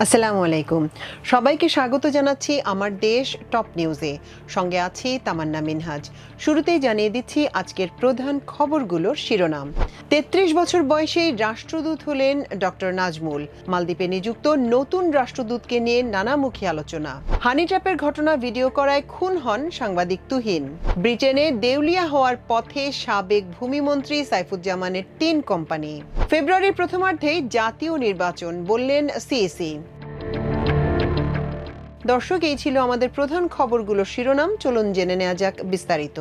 আসসালামু আলাইকুম। সবাইকে স্বাগত জানাচ্ছি আমার দেশ টপ নিউজে। সঙ্গে আছি তামান্না মিনহাজ। শুরুতেই জানিয়ে দিচ্ছি আজকের প্রধান খবরগুলোর শিরোনাম। ৩৩ বছর বয়সেই রাষ্ট্রদূত হলেন ডক্টর নাজমুল। মালদ্বীপে নিযুক্ত নতুন রাষ্ট্রদূতকে নিয়ে নানামুখী আলোচনা। হানি ট্র্যাপের ঘটনা ভিডিও করায় খুন হন সাংবাদিক তুহিন। ব্রিটেনে দেউলিয়া হওয়ার পথে সাবেক ভূমিমন্ত্রী সাইফুজ্জামানের ৩ কোম্পানি। ফেব্রুয়ারির প্রথমার্ধেই জাতীয় নির্বাচন বললেন সিইসি। দর্শক, এই ছিল আমাদের প্রধান খবরগুলোর শিরোনাম। চলুন জেনে নেওয়া যাক বিস্তারিত।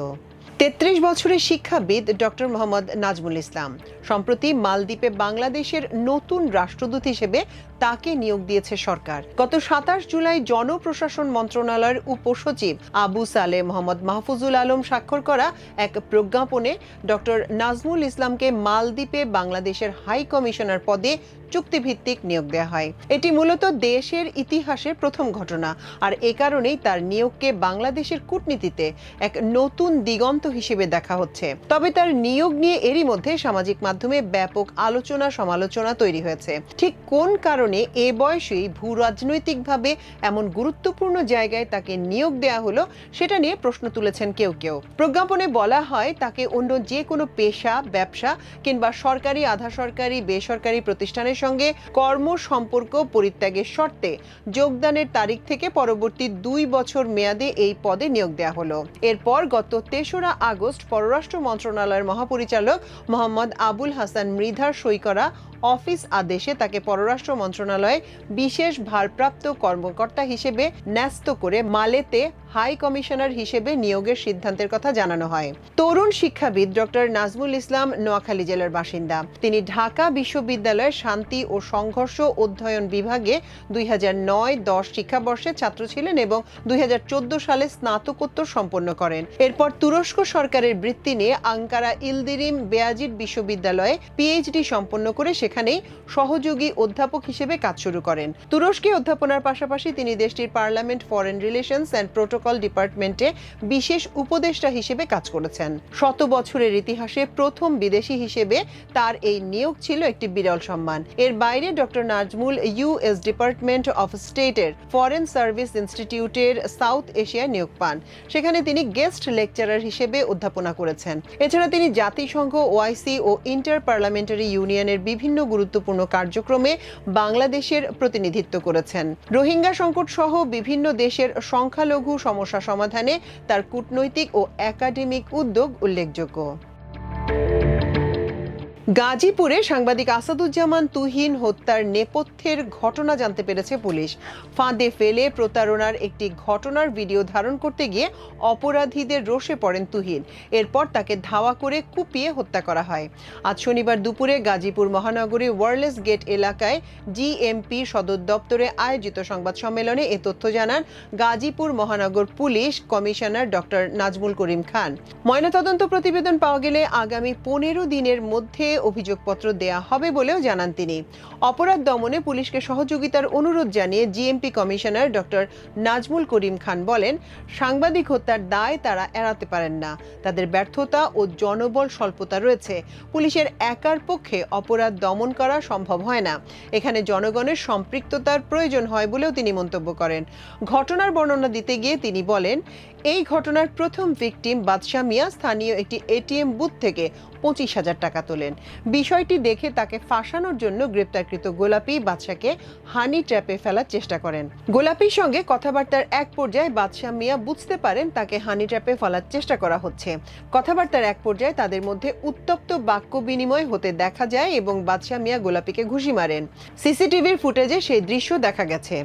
৩৩ বছরের শিক্ষাবিদ ডক্টর মোহাম্মদ নাজমুল ইসলাম সম্প্রতি মালদ্বীপে বাংলাদেশের নতুন রাষ্ট্রদূত হিসেবে তাকে নিয়োগ দিয়েছে সরকার। গত ২৭ জুলাই জনপ্রশাসন মন্ত্রণালয়ের উপসচিব আবু সালে মোহাম্মদ মাহফুজুল আলম স্বাক্ষর করা এক প্রজ্ঞাপনে ডক্টর নাজমুল ইসলামকে মালদ্বীপে বাংলাদেশের হাই কমিশনার পদে চুক্তিভিত্তিক নিয়োগ দেওয়া হয়। এটি মূলত দেশের ইতিহাসের প্রথম ঘটনা, আর এ কারণেই তার নিয়োগকে বাংলাদেশের কূটনীতিতে এক নতুন দিগন্ত হিসেবে দেখা হচ্ছে। তবে তার নিয়োগ নিয়ে এরই মধ্যে সামাজিক মাধ্যমে ব্যাপক আলোচনা সমালোচনা তৈরি হয়েছে। ঠিক কোন কারণে এ বয়সেই ভূ রাজনৈতিকভাবে এমন গুরুত্বপূর্ণ জায়গায় তাকে নিয়োগ দেওয়া হলো সেটা নিয়ে প্রশ্ন তুলেছেন কেউ কেউ। প্রজ্ঞাপনে বলা হয় তাকে অন্য যে কোনো পেশা, ব্যবসা কিংবা সরকারি, আধা সরকারি, বেসরকারি প্রতিষ্ঠানের সঙ্গে কর্ম সম্পর্ক পরিত্যাগের শর্তে যোগদানের তারিখ থেকে পরবর্তী ২ বছর মেয়াদে এই পদে নিয়োগ দেওয়া হলো। এরপর গত ৩রা আগস্ট পররাষ্ট্র মন্ত্রণালয়ের মহাপরিচালক মোহাম্মদ আবুল হাসান মৃধার সই করা অফিস আদেশে তাকে পররাষ্ট্র মন্ত্রণালয়ে বিশেষ ভারপ্রাপ্ত কর্মকর্তা হিসেবে ন্যস্ত করে মালেতে হাই কমিশনার হিসেবে নিয়োগের সিদ্ধান্তের কথা জানানো হয়। তরুণ শিক্ষাবিদ ডক্টর নাজমুল ইসলাম নোয়াখালী জেলার বাসিন্দা। তিনি ঢাকা বিশ্ববিদ্যালয়ের শান্তি ও সংঘর্ষ অধ্যয়ন বিভাগে ২০০৯-১০ শিক্ষাবর্ষে ছাত্র ছিলেন এবং ২০১৪ সালে স্নাতকোত্তর সম্পন্ন করেন। এরপর তুরস্ক সরকারের বৃত্তি নিয়ে আঙ্কারা ইলদিরিম বেয়াজিদ বিশ্ববিদ্যালয়ে পিএইচডি সম্পন্ন করে সেখানেই সহযোগী অধ্যাপক হিসেবে কাজ শুরু করেন। তুরস্কে অধ্যাপনার পাশাপাশি তিনি দেশটির parliament, foreign relations and protocol ডিপার্টমেন্টে বিশেষ উপদেষ্টা হিসেবে কাজ করেছেন। ১০০ বছরের ইতিহাসে প্রথম বিদেশি হিসেবে তার এই নিয়োগ ছিল একটি বিরল সম্মান। এর বাইরে doctor Nazmul US department of স্টেটের ফরেন সার্ভিস ইনস্টিটিউটের সাউথ এশিয়ায় নিয়োগ পান। সেখানে তিনি গেস্ট লেকচারার হিসেবে অধ্যাপনা করেছেন। এছাড়া তিনি জাতিসংঘ, ওআইসি ও ইন্টার পার্লামেন্টারি ইউনিয়নের বিভিন্ন গুরুত্বপূর্ণ কার্যক্রমে বাংলাদেশের প্রতিনিধিত্ব করেছেন। রোহিঙ্গা সংকট সহ বিভিন্ন দেশের সংখ্যালঘু সমস্যা সমাধানে তার কূটনৈতিক ও একাডেমিক উদ্যোগ উল্লেখযোগ্য। গাজীপুরে সাংবাদিক আসাদুজ্জামান তুহিন হত্যার নেপথ্যের ঘটনা জানতে পেরেছে পুলিশ। ফাঁদে ফেলে প্রতারণার একটি ঘটনার ভিডিও ধারণ করতে গিয়ে অপরাধীদের রোষে পড়েন তুহিন। এরপর তাকে ধাওয়া করে কুপিয়ে হত্যা করা হয়। আজ শনিবার দুপুরে গাজীপুর মহানগরী ওয়ারলেস গেট এলাকায় জিএমপি সদর দপ্তরে আয়োজিত সংবাদ সম্মেলনে এ তথ্য জানান গাজীপুর মহানগর police commissioner doctor Nazmul Karim Khan. ময়নাতদন্ত প্রতিবেদন পাওয়া গেলে আগামী ১৫ দিনের মধ্যে অভিযোগপত্র দেয়া হবে বলেও জানান তিনি। অপরাধ দমনে পুলিশকে সহযোগিতার অনুরোধ জানিয়ে GMP commissioner doctor Nazmul Karim Khan বলেন, সাংবাদিক হত্যার দায় তারা এড়াতে পারেন না। তাদের ব্যর্থতা ও জনবল স্বল্পতা রয়েছে। পুলিশের একার পক্ষে অপরাধ দমন করা সম্ভব হয় না। এখানে জনগণের সম্পৃক্ততার প্রয়োজন হয় বলেও তিনি মন্তব্য করেন। ঘটনার বর্ণনা দিতে গিয়ে তিনি বলেন, এই ঘটনার প্রথম ভিকটিম বাদশা মিয়া স্থানীয় একটি এটিএম বুথ থেকে ২৫,০০০ টাকা তোলেন। বিষয়টি দেখে তাকে ফাঁসানোর জন্য গ্রেপ্তারকৃত গোলাপি বাদশাকে হানি ট্র্যাপে ফেলার চেষ্টা করেন। গোলাপির সঙ্গে কথাবার্তার এক পর্যায়ে বাদশা মিয়া বুঝতে পারেন তাকে হানি ট্র্যাপে ফেলার চেষ্টা করা হচ্ছে। কথাবার্তার এক পর্যায়ে তাদের মধ্যে উত্তপ্ত বাক্য বিনিময় হতে দেখা যায় এবং বাদশা মিয়া গোলাপিকে ঘুষি মারেন। সিসিটিভির ফুটেজে সেই দৃশ্য দেখা গেছে।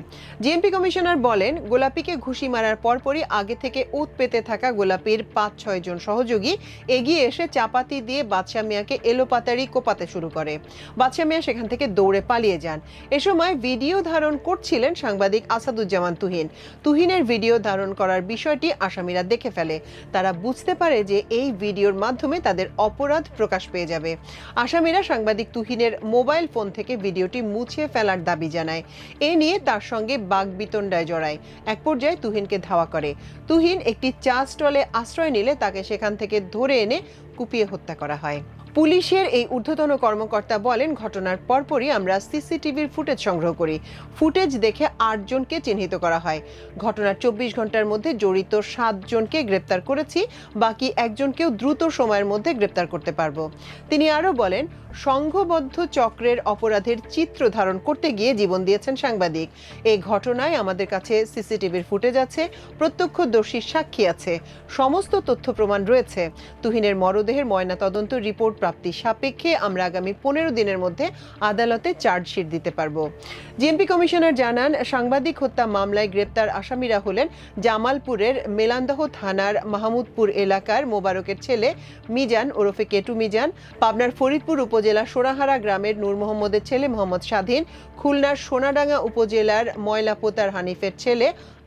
জিএমপি কমিশনার বলেন, গোলাপিকে ঘুষি মারার পরপরই আগে থেকে উত পেতে থাকা গোলাপির ৫-৬ জন সহযোগী এগিয়ে এসে চাপাতি দিয়ে বাদশা মিয়াকে এলোপাতাড়ি কোপাতে শুরু করে। বাদশা মিয়া সেখান থেকে দৌড়ে পালিয়ে যান। এ সময় ভিডিও ধারণ করছিলেন সাংবাদিক আসাদুজ্জামান তুহিন। তুহিনের ভিডিও ধারণ করার বিষয়টি আসামিরা দেখে ফেলে। তারা বুঝতে পারে যে এই ভিডিওর মাধ্যমে তাদের অপরাধ প্রকাশ পেয়ে যাবে। আসামিরা সাংবাদিক তুহিনের মোবাইল ফোন থেকে ভিডিওটি মুছে ফেলার দাবি জানায়। এ নিয়ে তার সঙ্গে বাকবিতণ্ডায় জড়ায়। এক পর্যায়ে তুহিনকে ধাওয়া করে। তুহিন একটি চা স্টলে আশ্রয় নিলে তাকে সেখান থেকে ধরে এনে কুপিয়ে হত্যা করা হয়। পুলিশের এই ঊর্ধ্বতন কর্মকর্তা বলেন, ঘটনার পরপরই আমরা সিসিটিভির ফুটেজ সংগ্রহ করি। ফুটেজ দেখে 8 জনকে চিহ্নিত করা হয়। ঘটনার 24 ঘন্টার মধ্যে জড়িত 7 জনকে গ্রেপ্তার করেছি, বাকি একজনকেও দ্রুত সময়ের মধ্যে গ্রেপ্তার করতে পারব। তিনি আরও বলেন, সংঘবদ্ধ চক্রের অপরাধের চিত্র ধারণ করতে গিয়ে জীবন দিয়েছেন সাংবাদিক। এই ঘটনায় আমাদের কাছে সিসিটিভির ফুটেজ আছে, প্রত্যক্ষদর্শীর সাক্ষী আছে, সমস্ত তথ্য প্রমাণ রয়েছে। তুহিনের মরদেহের ময়নাতদন্ত রিপোর্ট প্রাপ্তি সাপেক্ষে আমরা আগামী 15 দিনের মধ্যে আদালতে চার্জশিট দিতে পারব। জিএমপি কমিশনার জানান, সাংবাদিক হত্যা মামলায় গ্রেপ্তার আসামিরা হলেন জামালপুরের মেলান্দহ থানার মাহমুদপুর এলাকার মোবারকের ছেলে মিজান ওরফে কেটু মিজান, পাবনার ফরিদপুর উপজেলা সোনাহারা গ্রামের নূর মোহাম্মদের ছেলে মোহাম্মদ স্বাধীন, খুলনার সোনাডাঙ্গা উপজেলার ময়লাপোতার হানিফের ছেলে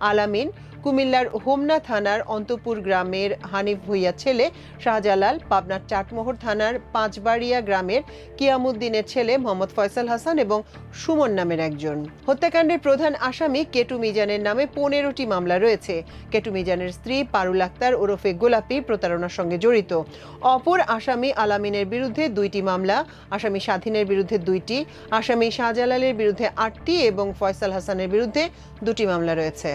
আলামিন, কুমিল্লার হোমনা থানার অন্তপুর গ্রামের হানিফ ভুইয়ার ছেলে শাহজালাল, পাবনার চাটমোহর থানার পাঁচবাড়িয়া গ্রামের কিয়ামুদ্দিনের ছেলে মোহাম্মদ ফয়সাল হাসান এবং সুমন নামের একজন। হত্যাকাণ্ডের প্রধান আসামি কেটু মিজানের নামে 15টি মামলা রয়েছে। কেটু মিজানের স্ত্রী পারুল আক্তার ওরফে গোলাপি প্রতারণার সঙ্গে জড়িত। অপর আসামি আলামিনের বিরুদ্ধে 2টি মামলা, আসামি স্বাধীনের বিরুদ্ধে 2টি, আসামি শাহজালালের বিরুদ্ধে 8টি এবং ফয়সাল হাসানের বিরুদ্ধে 2টি মামলা রয়েছে।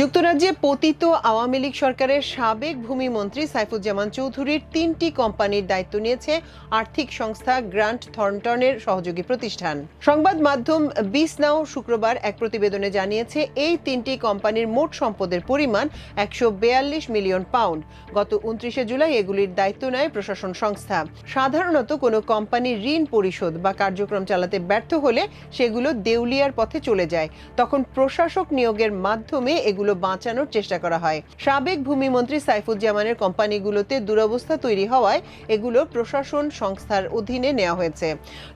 যুক্তরাজ্যে পতিত আওয়ামী লীগ সরকারের সাবেক ভূমিমন্ত্রী সাইফুজ্জামান চৌধুরীর 3টি কোম্পানির দায়িত্ব নিয়েছে আর্থিক সংস্থা গ্রান্ট থর্নটনের সহযোগী প্রতিষ্ঠান। সংবাদ মাধ্যম বিস নাও শুক্রবার এক প্রতিবেদনে জানিয়েছে, এই 3টি কোম্পানির মোট সম্পদের পরিমাণ 142 মিলিয়ন পাউন্ড। গত 29শে জুলাই এগুলির দায়িত্ব নেয় প্রশাসন সংস্থা। সাধারণত কোনো কোম্পানি ঋণ পরিশোধ বা কার্যক্রম চালাতে ব্যর্থ হলে সেগুলো দেউলিয়ার পথে চলে যায়। তখন প্রশাসক নিয়োগের মাধ্যমে এগুলো বাঁচানোর চেষ্টা করা হয়। সাবেক ভূমিমন্ত্রী সাইফুজ্জামানের কোম্পানিগুলোতে দুরবস্থা তৈরি হওয়ায় এগুলো প্রশাসন সংস্থার অধীনে নেওয়া হয়েছে।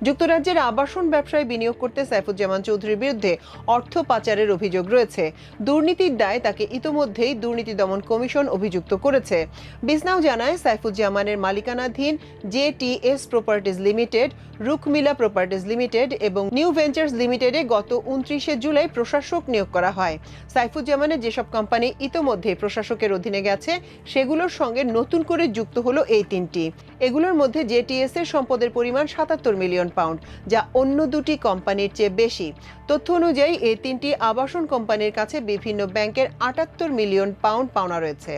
যুক্তরাজ্যের আবাসন ব্যবসায় বিনিয়োগ করতে সাইফুজ্জামান চৌধুরীর বিরুদ্ধে অর্থ পাচারের অভিযোগ রয়েছে। দুর্নীতির দায়ে তাকে ইতোমধ্যেই দুর্নীতি দমন কমিশন অভিযুক্ত করেছে। বিসনাও জানায়, সাইফুজ্জামানের মালিকানাধীন JTS properties limited, Rukmila properties limited এবং নিউ ভেঞ্চার্স লিমিটেডে গত 29শে জুলাই প্রশাসক নিয়োগ করা হয়। সাইফুজ্জামানের যেসব কোম্পানি ইতোমধ্যে প্রশাসকের অধীনে গেছে সেগুলোর সঙ্গে নতুন করে যুক্ত হলো এই 3টি। এগুলোর মধ্যে জেটিএস এর সম্পদের পরিমাণ 77 মিলিয়ন পাউন্ড, যা অন্য 2টি কোম্পানির চেয়ে বেশি। তথ্য অনুযায়ী এই 3টি আবাসন কোম্পানির কাছে বিভিন্ন ব্যাংকের 78 মিলিয়ন পাউন্ড পাওনা রয়েছে।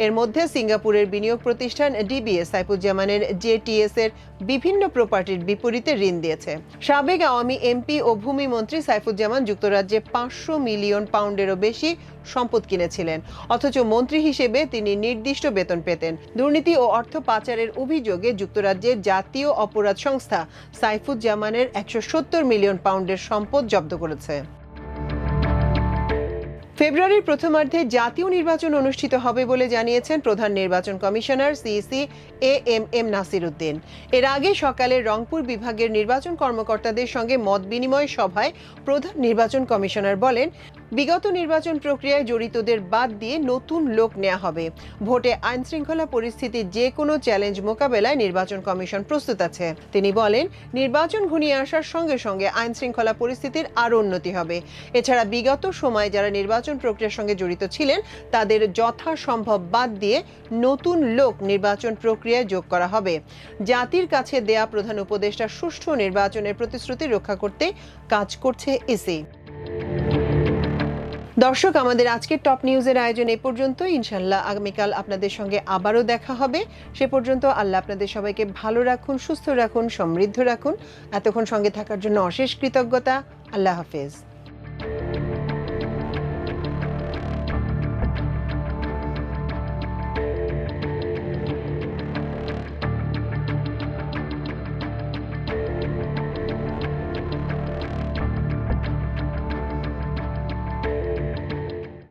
এর মধ্যে সিঙ্গাপুরের বিনিয়োগ প্রতিষ্ঠান ডিবিএস সাইফুজ্জামানের জেটিএস এর বিভিন্ন প্রপার্টির বিপরীতে ঋণ দিয়েছে। সাবেক আওয়ামী এমপি ও ভূমিমন্ত্রী সাইফুজ্জামান যুক্তরাজ্যে 500 মিলিয়ন পাউন্ডেরও বেশি সম্পদ কিনেছিলেন, অথচ মন্ত্রী হিসেবে তিনি নির্দিষ্ট বেতন পেতেন। দুর্নীতি ও অর্থ পাচারের অভিযোগে যুক্তরাজ্যের জাতীয় অপরাধ সংস্থা সাইফুজ্জামানের 170 মিলিয়ন পাউন্ডের সম্পদ জব্দ করেছে। ফেব্রুয়ারির প্রথমার্ধে জাতীয় নির্বাচন অনুষ্ঠিত হবে বলে জানিয়েছেন প্রধান নির্বাচন commissioner CEC AMM Nasir Uddin. এর আগে সকালে রংপুর বিভাগের নির্বাচন কর্মকর্তাদের সঙ্গে মত বিনিময় সভায় প্রধান নির্বাচন কমিশনার বলেন, বিগত নির্বাচন প্রক্রিয়ায় জড়িতদের বাদ দিয়ে নতুন লোক নেওয়া হবে। ভোটে আইনশৃঙ্খলা পরিস্থিতির যে কোনো চ্যালেঞ্জ মোকাবেলায় নির্বাচন কমিশন প্রস্তুত আছে। তিনি বলেন, নির্বাচন ঘনিয়ে আসার সঙ্গে সঙ্গে আইনশৃঙ্খলা পরিস্থিতির আরও উন্নতি হবে। এছাড়া বিগত সময়ে যারা নির্বাচন প্রক্রিয়ার সঙ্গে জড়িত ছিলেন তাদের যথাসম্ভব বাদ দিয়ে নতুন লোক নির্বাচন প্রক্রিয়ায় যোগ করা হবে। জাতির কাছে দেয়া প্রধান উপদেষ্টা সুষ্ঠু নির্বাচনের প্রতিশ্রুতি রক্ষা করতে কাজ করছে ইসি। দর্শক, আমাদের আজকের টপ নিউজের আয়োজন এই পর্যন্ত। ইনশাল্লাহ আগামীকাল আপনাদের সঙ্গে আবারও দেখা হবে। সে পর্যন্ত আল্লাহ আপনাদের সবাইকে ভালো রাখুন, সুস্থ রাখুন, সমৃদ্ধ রাখুন। এতক্ষণ সঙ্গে থাকার জন্য অশেষ কৃতজ্ঞতা। আল্লাহ হাফেজ।